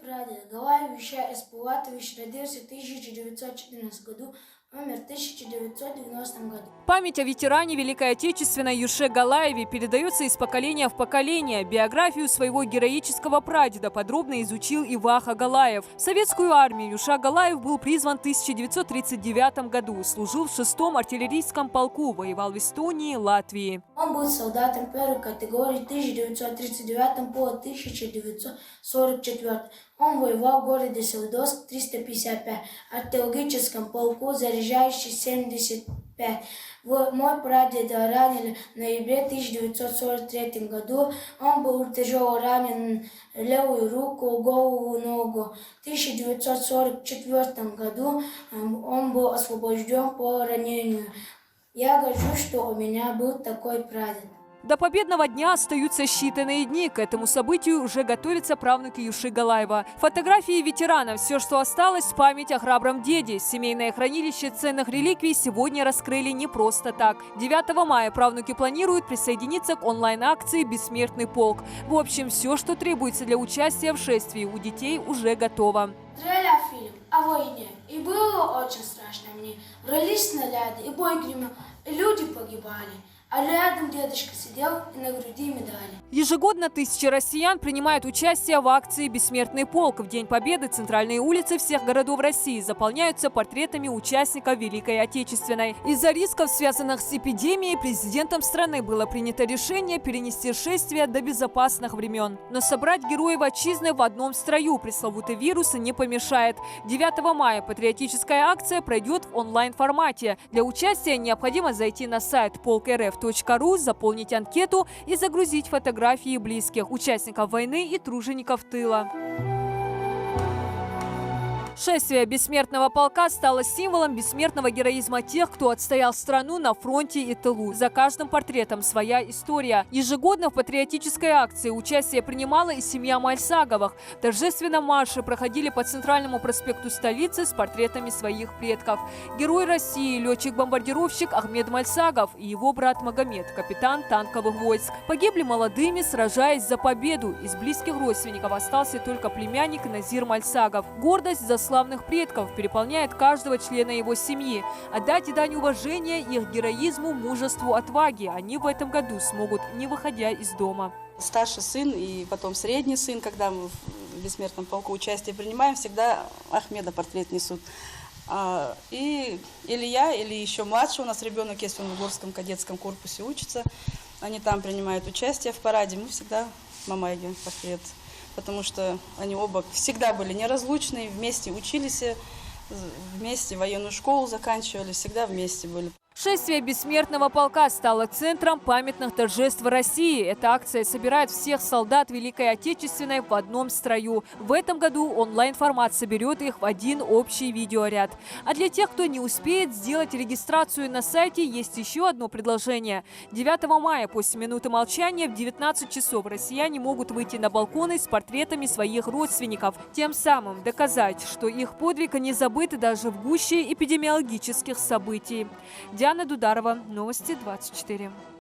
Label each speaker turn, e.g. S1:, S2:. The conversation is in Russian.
S1: прадед Галаев Вещай Эспулатович родился в 1914 году, умер в 1990 году.
S2: Память о ветеране Великой Отечественной Юше Галаеве передается из поколения в поколение. Биографию своего героического прадеда подробно изучил и Ваха Галаев. В советскую армию Юша Галаев был призван в 1939 году. Служил в 6-м артиллерийском полку, воевал в Эстонии, Латвии.
S1: Он был солдатом первой категории 1939 по 1944. Он воевал в городе Селидовск 355, артиллерийском полку, заряжающий 75. Мой прадед ранили в ноябре 1943 году. Он был тяжело ранен в левую руку, голову, ногу. В 1944 году он был освобожден по ранению. Я горжусь, что у меня был такой прадед.
S2: До победного дня остаются считанные дни. К этому событию уже готовятся правнуки Юши Галаева. Фотографии ветеранов – все, что осталось, память о храбром деде. Семейное хранилище ценных реликвий сегодня раскрыли не просто так. 9 мая правнуки планируют присоединиться к онлайн-акции «Бессмертный полк». В общем, все, что требуется для участия в шествии, у детей уже готово.
S1: Смотрели фильм о войне, и было очень страшно мне. Рвались снаряды, и бой гремел, и люди погибали. А рядом дедушка сидел и на груди медали.
S2: Ежегодно тысячи россиян принимают участие в акции «Бессмертный полк». В День Победы центральные улицы всех городов России заполняются портретами участников Великой Отечественной. Из-за рисков, связанных с эпидемией, президентом страны было принято решение перенести шествие до безопасных времен. Но собрать героев отчизны в одном строю пресловутый вирус не помешает. 9 мая патриотическая акция пройдет в онлайн-формате. Для участия необходимо зайти на сайт полк.рф.ру, заполнить анкету и загрузить фотографии близких, участников войны и тружеников тыла. Шествие бессмертного полка стало символом бессмертного героизма тех, кто отстоял страну на фронте и тылу. За каждым портретом своя история. Ежегодно в патриотической акции участие принимала и семья Мальсаговых. В торжественном марше проходили по центральному проспекту столицы с портретами своих предков. Герой России, летчик-бомбардировщик Ахмед Мальсагов и его брат Магомед, капитан танковых войск. Погибли молодыми, сражаясь за победу. Из близких родственников остался только племянник Назир Мальсагов. Гордость за славных предков переполняет каждого члена его семьи. Отдать дань уважения их героизму, мужеству, отваге они в этом году смогут, не выходя из дома.
S3: Старший сын и потом средний сын, когда мы в бессмертном полку участие принимаем, всегда Ахмеда портрет несут. И или я, или еще младший, у нас ребенок есть, он в Угорском кадетском корпусе учится, они там принимают участие в параде, мы всегда Мамайге портрет. Потому что они оба всегда были неразлучны, вместе учились, вместе военную школу заканчивали, всегда вместе были.
S2: Шествие бессмертного полка стало центром памятных торжеств России. Эта акция собирает всех солдат Великой Отечественной в одном строю. В этом году онлайн-формат соберет их в один общий видеоряд. А для тех, кто не успеет сделать регистрацию на сайте, есть еще одно предложение. 9 мая после минуты молчания в 19 часов россияне могут выйти на балконы с портретами своих родственников. Тем самым доказать, что их подвиг не забыт даже в гуще эпидемиологических событий. Диана Дударова, Новости 24.